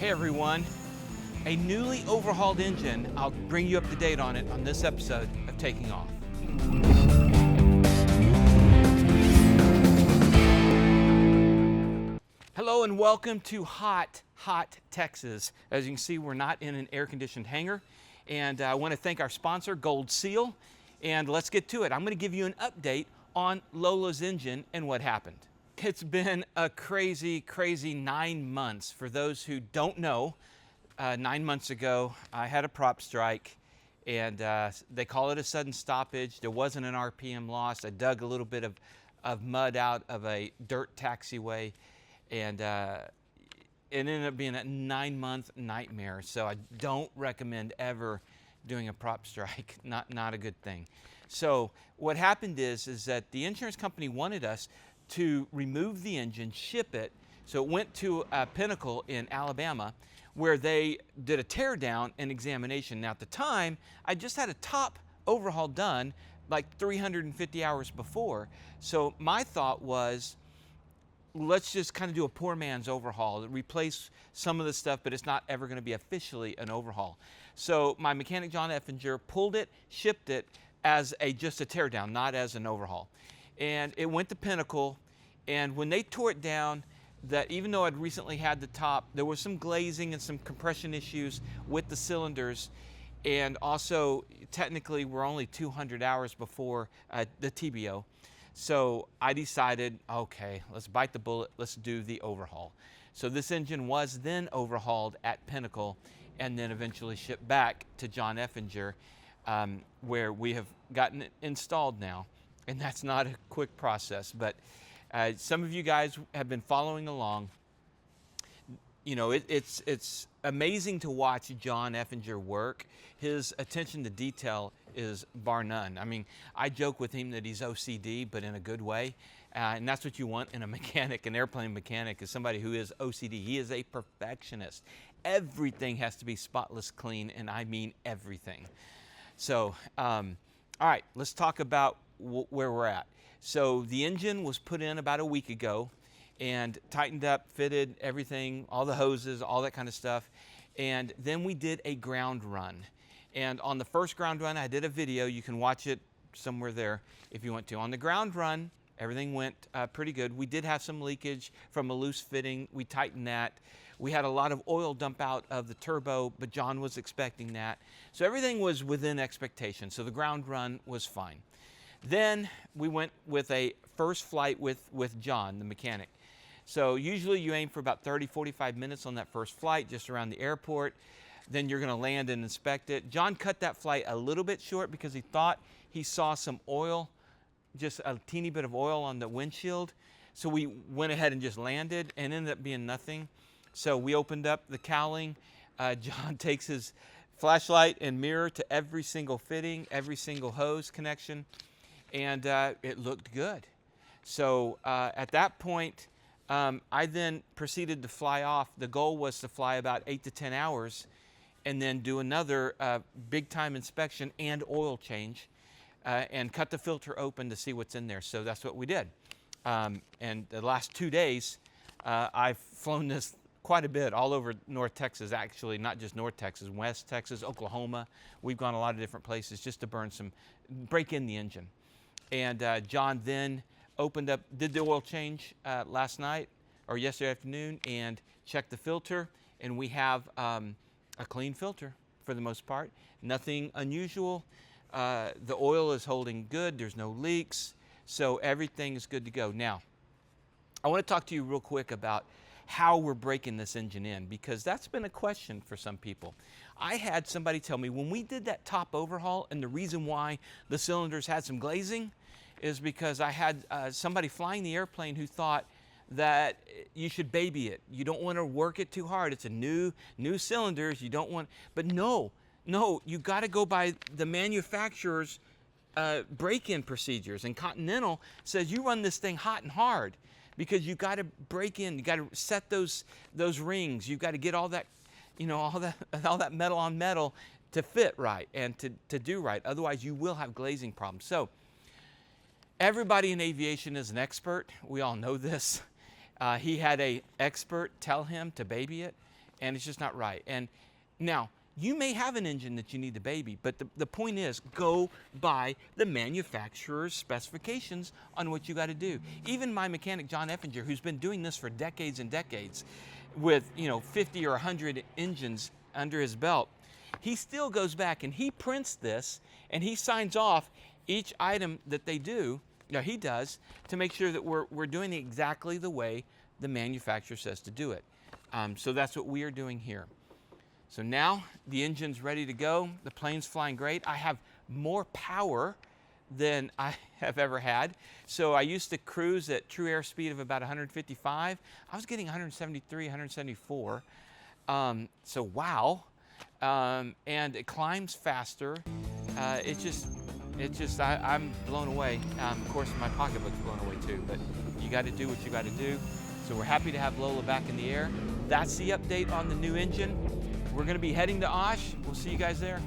Hey everyone, a newly overhauled engine. I'll bring you up to date on it on this episode of Taking Off. Hello and welcome to hot Texas. As you can see, we're not in an air-conditioned hangar. And I want to thank our sponsor, Gold Seal. And let's get to it. I'm going to give you an update on Lola's engine and what happened. It's been a crazy 9 months. For those who don't know, 9 months ago, I had a prop strike, and they call it a sudden stoppage. There wasn't an RPM loss. I dug a little bit of mud out of a dirt taxiway, and it ended up being a 9-month nightmare. So I don't recommend ever doing a prop strike. Not a good thing. So what happened is that the insurance company wanted us to remove the engine, ship it. So it went to Pinnacle in Alabama, where they did a tear down and examination. Now at the time, I just had a top overhaul done like 350 hours before. So my thought was, let's just kind of do a poor man's overhaul, replace some of the stuff, but it's not ever going to be officially an overhaul. So my mechanic, John Efinger, pulled it, shipped it as just a tear down, not as an overhaul. And it went to Pinnacle, and when they tore it down, that even though I'd recently had the top, there was some glazing and some compression issues with the cylinders, and also technically we're only 200 hours before the TBO. So I decided, okay, let's bite the bullet, let's do the overhaul. So this engine was then overhauled at Pinnacle and then eventually shipped back to John Efinger, where we have gotten it installed now. And that's not a quick process, but some of you guys have been following along. You know, it's amazing to watch John Efinger work. His attention to detail is bar none. I mean, I joke with him that he's OCD, but in a good way. And that's what you want in a mechanic, an airplane mechanic, is somebody who is OCD. He is a perfectionist. Everything has to be spotless clean, and I mean everything. So, all right, let's talk about where we're at. So the engine was put in about a week ago and tightened up, fitted, everything, all the hoses, all that kind of stuff. And then we did a ground run. And on the first ground run, I did a video. You can watch it somewhere there if you want to. On the ground run, everything went pretty good. We did have some leakage from a loose fitting. We tightened that. We had a lot of oil dump out of the turbo, but John was expecting that. So everything was within expectation. So the ground run was fine. Then we went with a first flight with John, the mechanic. So usually you aim for about 30-45 minutes on that first flight, just around the airport. Then you're going to land and inspect it. John cut that flight a little bit short because he thought he saw some oil, just a teeny bit of oil on the windshield. So we went ahead and just landed, and ended up being nothing. So we opened up the cowling. John takes his flashlight and mirror to every single fitting, every single hose connection, and it looked good. So at that point, I then proceeded to fly off. The goal was to fly about 8 to 10 hours and then do another big time inspection and oil change and cut the filter open to see what's in there. So that's what we did. And the last 2 days, I've flown this quite a bit all over North Texas, actually, not just North Texas, West Texas, Oklahoma. We've gone a lot of different places just to break in the engine. And John then did the oil change last night or yesterday afternoon and checked the filter, and we have a clean filter for the most part. Nothing unusual. The oil is holding good. There's no leaks. So everything is good to go. Now, I want to talk to you real quick about how we're breaking this engine in, because that's been a question for some people. I had somebody tell me when we did that top overhaul, and the reason why the cylinders had some glazing is because I had somebody flying the airplane who thought that you should baby it. You don't want to work it too hard. It's a new cylinders. You don't want, but no, you got to go by the manufacturer's break-in procedures. And Continental says you run this thing hot and hard, because you got to break in, you got to set those rings, you've got to get all that, all that metal on metal to fit right and to do right. Otherwise, you will have glazing problems. So everybody in aviation is an expert. We all know this. He had an expert tell him to baby it, and it's just not right. And now, you may have an engine that you need to baby, but the point is, go by the manufacturer's specifications on what you got to do. Even my mechanic, John Efinger, who's been doing this for decades and decades, with 50 or 100 engines under his belt, he still goes back and he prints this and he signs off each item that they do, he does, to make sure that we're doing it exactly the way the manufacturer says to do it. So that's what we are doing here. So now the engine's ready to go. The plane's flying great. I have more power than I have ever had. So I used to cruise at true airspeed of about 155. I was getting 173, 174. So wow. And it climbs faster. I'm blown away. Of course, my pocketbook's blown away too, but you got to do what you got to do. So we're happy to have Lola back in the air. That's the update on the new engine. We're going to be heading to Osh. We'll see you guys there.